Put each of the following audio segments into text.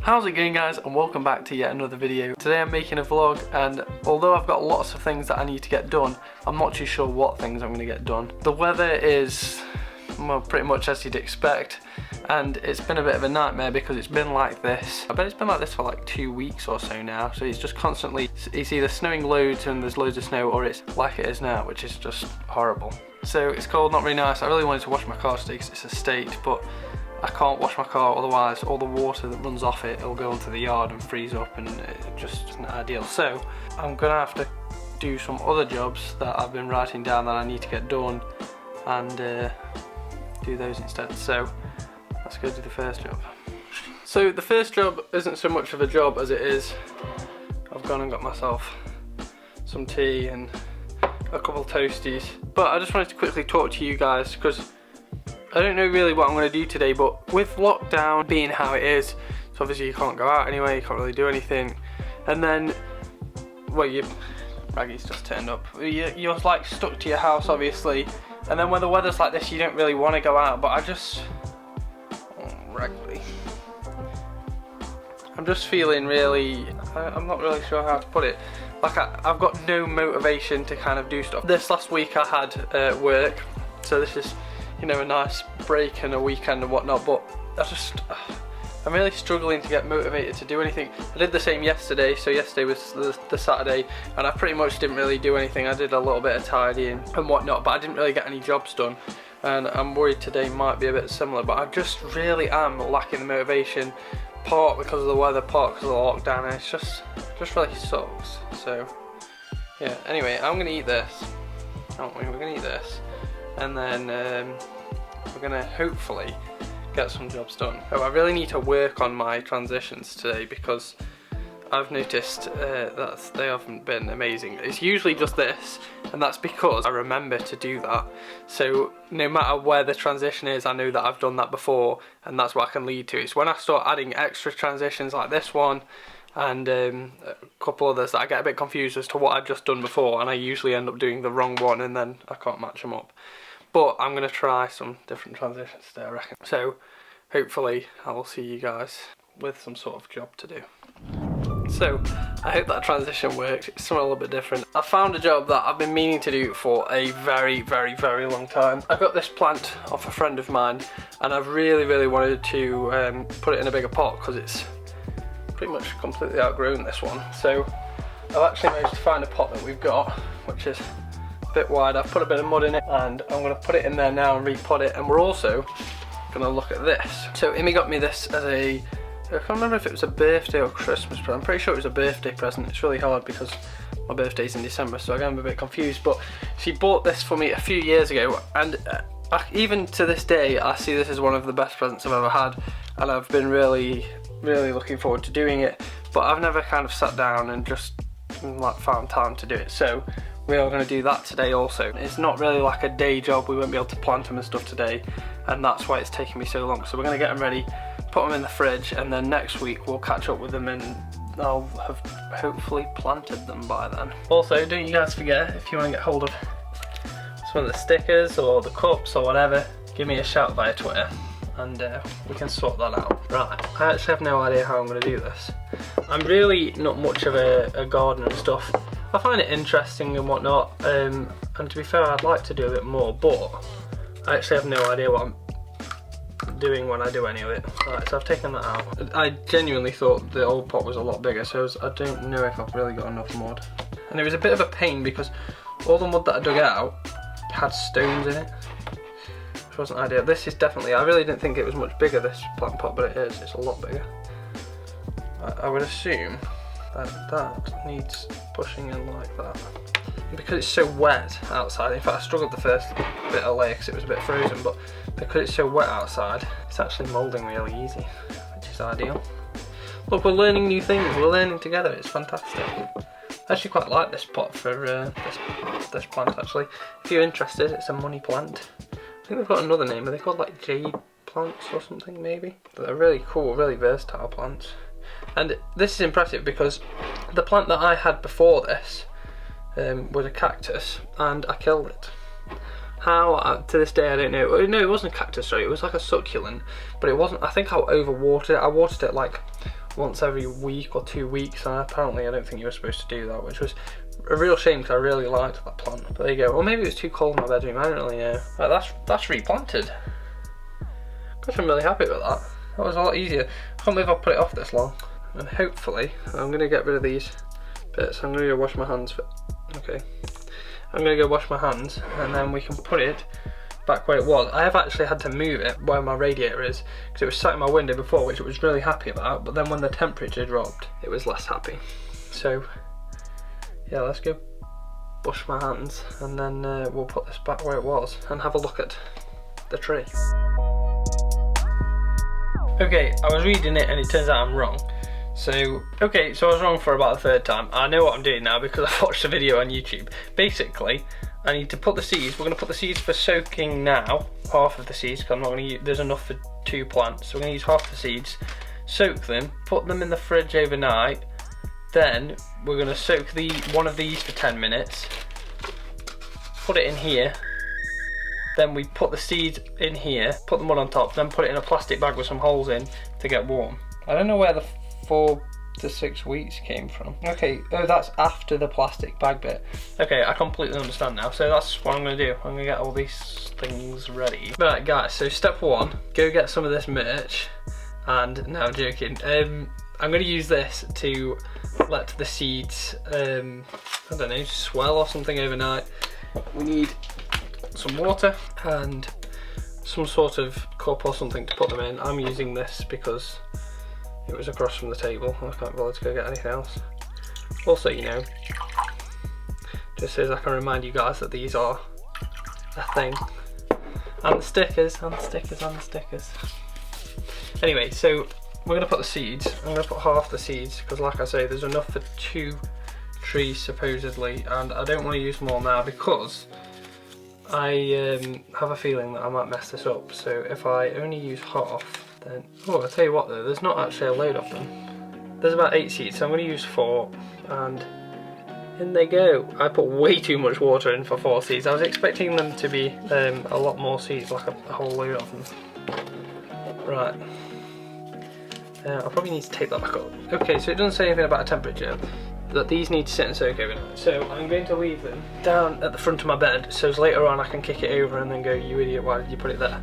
How's it going, guys, and welcome back to yet another video. Today I'm making a vlog, and although I've got lots of things that I need to get done, I'm not too sure what things I'm going to get done. The weather is, well, pretty much as you'd expect, and it's been a bit of a nightmare because it's been like this. I bet it's been like this for like 2 weeks or so now, so it's just constantly, it's either snowing loads and there's loads of snow, or it's like it is now, which is just horrible. So it's cold, not really nice. I really wanted to wash my car today because it's a state, but I can't wash my car, otherwise all the water that runs off it will go into the yard and freeze up, and it just isn't ideal. So I'm gonna have to do some other jobs that I've been writing down that I need to get done, and do those instead. So let's go do the first job. So the first job isn't so much of a job as it is, I've gone and got myself some tea and a couple of toasties. But I just wanted to quickly talk to you guys because I don't know really what I'm going to do today, but with lockdown being how it is, so obviously you can't go out anyway, you can't really do anything, and then, well, Raggy's just turned up, you're like stuck to your house obviously, and then when the weather's like this you don't really want to go out, but I just, Raggy, I'm just feeling really, I'm not really sure how to put it, like I've got no motivation to kind of do stuff. This last week I had work, so this is, you know, a nice break and a weekend and whatnot, but I'm really struggling to get motivated to do anything. I did the same yesterday, so yesterday was the Saturday, and I pretty much didn't really do anything. I did a little bit of tidying and whatnot, but I didn't really get any jobs done, and I'm worried today might be a bit similar, but I just really am lacking the motivation, part because of the weather, part because of the lockdown, and it's just really sucks. So yeah, anyway, I'm gonna eat this, aren't we? We're gonna eat this, and then we're gonna hopefully get some jobs done. Oh, I really need to work on my transitions today because I've noticed that they haven't been amazing. It's usually just this, and that's because I remember to do that. So no matter where the transition is, I know that I've done that before, and that's what I can lead to. It's when I start adding extra transitions like this one and a couple others that I get a bit confused as to what I've just done before, and I usually end up doing the wrong one and then I can't match them up. But I'm going to try some different transitions today, I reckon. So hopefully I will see you guys with some sort of job to do. So I hope that transition worked. It's something a little bit different. I found a job that I've been meaning to do for a very long time. I got this plant off a friend of mine, and I've really wanted to put it in a bigger pot because it's pretty much completely outgrown this one. So I've actually managed to find a pot that we've got, which is a bit wide. I've put a bit of mud in it, and I'm going to put it in there now and repot it, and we're also going to look at this. So Imi got me this as a, I can't remember if it was a birthday or Christmas present. I'm pretty sure it was a birthday present. It's really hard because my birthday's in December, so I'm a bit confused, but she bought this for me a few years ago, and even to this day I see this as one of the best presents I've ever had, and I've been really looking forward to doing it, but I've never kind of sat down and just like found time to do it. So we are going to do that today also. It's not really like a day job, we won't be able to plant them and stuff today, and that's why it's taking me so long. So we're going to get them ready, put them in the fridge, and then next week we'll catch up with them and I'll have hopefully planted them by then. Also, don't you guys forget, if you want to get hold of some of the stickers or the cups or whatever, give me a shout via Twitter and we can sort that out. Right, I actually have no idea how I'm going to do this. I'm really not much of a gardener and stuff. I find it interesting and whatnot, and to be fair I'd like to do a bit more, but I actually have no idea what I'm doing when I do any of it. Right, so I've taken that out. I genuinely thought the old pot was a lot bigger, so I don't know if I've really got enough mud. And it was a bit of a pain because all the mud that I dug out had stones in it, which wasn't ideal. This is definitely, I really didn't think it was much bigger, this plant pot, but it is, it's a lot bigger. I would assume that needs pushing in like that. Because it's so wet outside, in fact I struggled the first bit of layer because it was a bit frozen, but because it's so wet outside, it's actually moulding really easy, which is ideal. Look, we're learning new things, we're learning together, it's fantastic. I actually quite like this pot for this plant actually. If you're interested, it's a money plant. I think they've got another name, are they called like jade plants or something maybe? But they're really cool, really versatile plants. And this is impressive because the plant that I had before this was a cactus, and I killed it. How, to this day I don't know. No, it wasn't a cactus, sorry, it was like a succulent, but it wasn't, I think I overwatered it. I watered it like once every week or 2 weeks, and apparently I don't think you were supposed to do that, which was a real shame because I really liked that plant. But there you go. Or maybe it was too cold in my bedroom, I don't really know. Right, that's replanted. Gosh, I'm really happy with that. That was a lot easier. I can't believe I put it off this long. And hopefully, I'm going to get rid of these bits. I'm going to go wash my hands. Okay. I'm going to go wash my hands and then we can put it back where it was. I have actually had to move it where my radiator is because it was sat in my window before, which I was really happy about, but then when the temperature dropped it was less happy. So yeah, let's go wash my hands and then we'll put this back where it was and have a look at the tree. Okay, I was reading it and it turns out I'm wrong. So I was wrong for about the 3rd time. I know what I'm doing now because I've watched the video on YouTube. Basically, I need to put the seeds, we're going to put the seeds for soaking now, half of the seeds, because I'm not going to use, there's enough for 2 plants, so we're going to use half the seeds, soak them, put them in the fridge overnight, then we're going to soak one of these for 10 minutes, put it in here, then we put the seeds in here, put the mud on top, then put it in a plastic bag with some holes in to get warm. I don't know where the 4 to 6 weeks came from. Okay, oh, that's after the plastic bag bit. Okay, I completely understand now. So that's what I'm gonna do. I'm gonna get all these things ready. Right, guys, so step 1, go get some of this merch. And, no, I'm joking. I'm gonna use this to let the seeds, I don't know, swell or something overnight. We need some water and some sort of cup or something to put them in. I'm using this because it was across from the table. I can't bother to go get anything else. Also, you know, just so as I can remind you guys that these are a thing. And the stickers, and the stickers, and the stickers. Anyway, so we're going to put the seeds. I'm going to put half the seeds because, like I say, there's enough for 2 trees supposedly, and I don't want to use more now because I have a feeling that I might mess this up. So if I only use half, then, oh, I'll tell you what though, there's not actually a load of them. There's about 8 seeds, so I'm going to use 4, and in they go. I put way too much water in for 4 seeds. I was expecting them to be a lot more seeds, like a whole load of them. Right. I'll probably need to take that back up. Okay, so it doesn't say anything about a temperature, that these need to sit and soak overnight. So I'm going to leave them down at the front of my bed, so as later on I can kick it over and then go, you idiot, why did you put it there?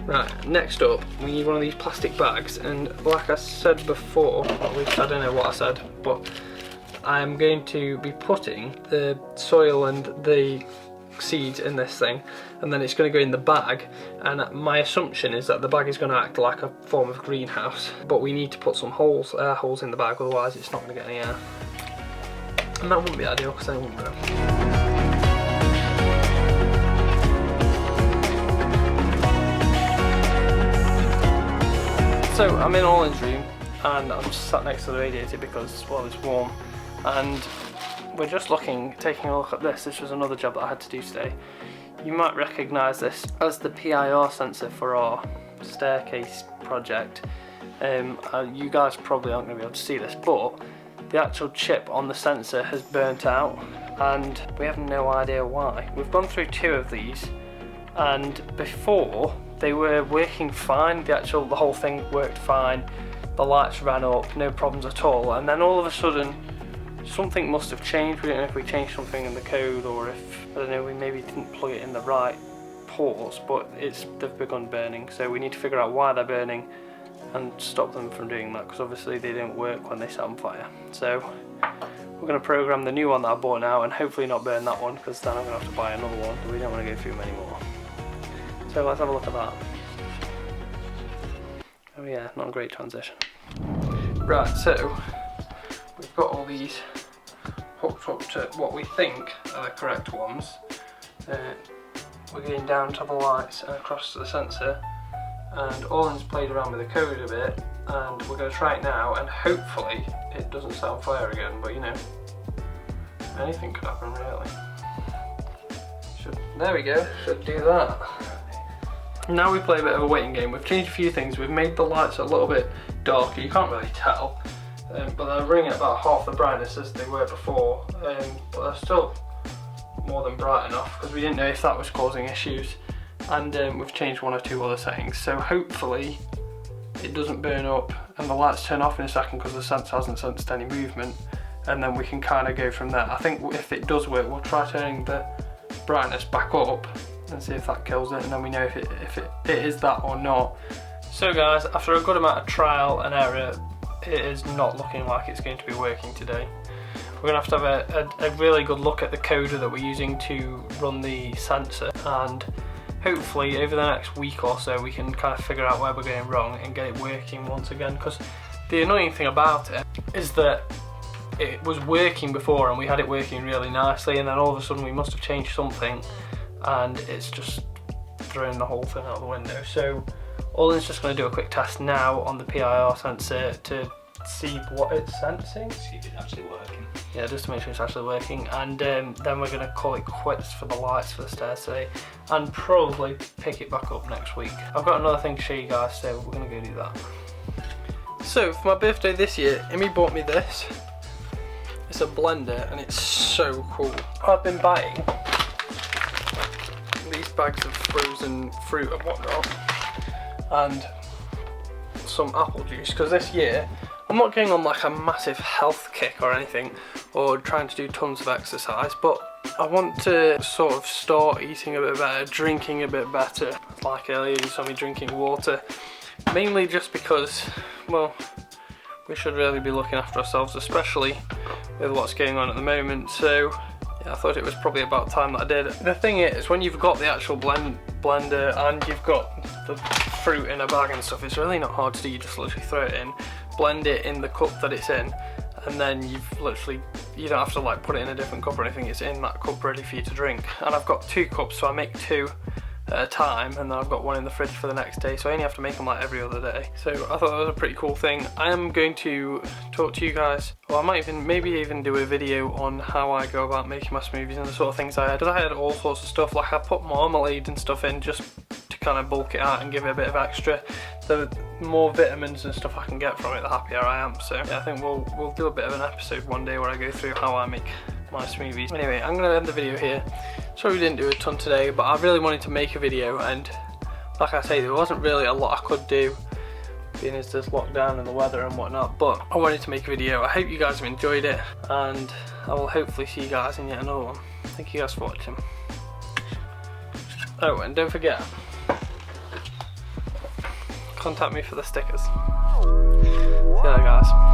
Right, next up, we need one of these plastic bags, and like I said before, at least I don't know what I said, but I'm going to be putting the soil and the seeds in this thing, and then it's going to go in the bag, and my assumption is that the bag is going to act like a form of greenhouse, but we need to put some air holes in the bag, otherwise it's not going to get any air. And that wouldn't be ideal because then it wouldn't grow. So I'm in Olin's room and I'm just sat next to the radiator because, well, it's warm, and we're just taking a look at this. This was another job that I had to do today. You might recognise this as the PIR sensor for our staircase project. You guys probably aren't going to be able to see this, but the actual chip on the sensor has burnt out and we have no idea why. We've gone through 2 of these, and before they were working fine, the whole thing worked fine, the lights ran up, no problems at all, and then all of a sudden something must have changed. We don't know if we changed something in the code or if, I don't know, we maybe didn't plug it in the right ports, but they've begun burning, so we need to figure out why they're burning and stop them from doing that, because obviously they don't work when they set on fire. So we're going to program the new one that I bought now and hopefully not burn that one, because then I'm going to have to buy another one, but we don't want to go through many more. So let's have a look at that. Oh yeah, not a great transition. Right, so we've got all these hooked up to what we think are the correct ones. We're getting down to the lights and across to the sensor, and Olin's played around with the code a bit, and we're going to try it now, and hopefully it doesn't set on fire again, but you know, anything could happen really. There we go, should do that. Now we play a bit of a waiting game. We've changed a few things. We've made the lights a little bit darker, you can't really tell, but they're running at about half the brightness as they were before, but they're still more than bright enough because we didn't know if that was causing issues, and we've changed 1 or 2 other settings, so hopefully it doesn't burn up and the lights turn off in a second because the sensor hasn't sensed any movement, and then we can kind of go from there. I think if it does work, we'll try turning the brightness back up and see if that kills it, and then we know if it is that or not. So guys, after a good amount of trial and error, it is not looking like it's going to be working today. We're going to have a really good look at the coder that we're using to run the sensor, and hopefully over the next week or so we can kind of figure out where we're going wrong and get it working once again, because the annoying thing about it is that it was working before and we had it working really nicely, and then all of a sudden we must have changed something and it's just thrown the whole thing out the window. So Olin's just going to do a quick test now on the PIR sensor to see what it's sensing. See if it's actually working. Yeah, just to make sure it's actually working, and then we're going to call it quits for the lights for the stairs today and probably pick it back up next week. I've got another thing to show you guys, so we're going to go do that. So for my birthday this year, Amy bought me this. It's a blender and it's so cool. I've been buying these bags of frozen fruit and whatnot and some apple juice, because this year I'm not going on like a massive health kick or anything or trying to do tons of exercise, but I want to sort of start eating a bit better, drinking a bit better. Like earlier you saw me drinking water, mainly just because, well, we should really be looking after ourselves, especially with what's going on at the moment. So yeah, I thought it was probably about time that I did. The thing is, when you've got the actual blender and you've got the fruit in a bag and stuff, it's really not hard to do. You just literally throw it in, blend it in the cup that it's in, and then you don't have to like put it in a different cup or anything. It's in that cup ready for you to drink. And I've got 2 cups, so I make 2 at a time, and then I've got one in the fridge for the next day, so I only have to make them like every other day. So I thought that was a pretty cool thing. I am going to talk to you guys, or I might maybe even do a video on how I go about making my smoothies and the sort of things I had. Because I had all sorts of stuff, like I put marmalade and stuff in just to kind of bulk it out and give it a bit of extra. The more vitamins and stuff I can get from it, the happier I am. So yeah, I think we'll do a bit of an episode one day where I go through how I make my smoothies. Anyway, I'm going to end the video here. Sorry we didn't do a ton today, but I really wanted to make a video, and like I say, there wasn't really a lot I could do, being as there's lockdown and the weather and whatnot, but I wanted to make a video. I hope you guys have enjoyed it, and I will hopefully see you guys in yet another one. Thank you guys for watching. Oh, and don't forget, contact me for the stickers. See you later guys.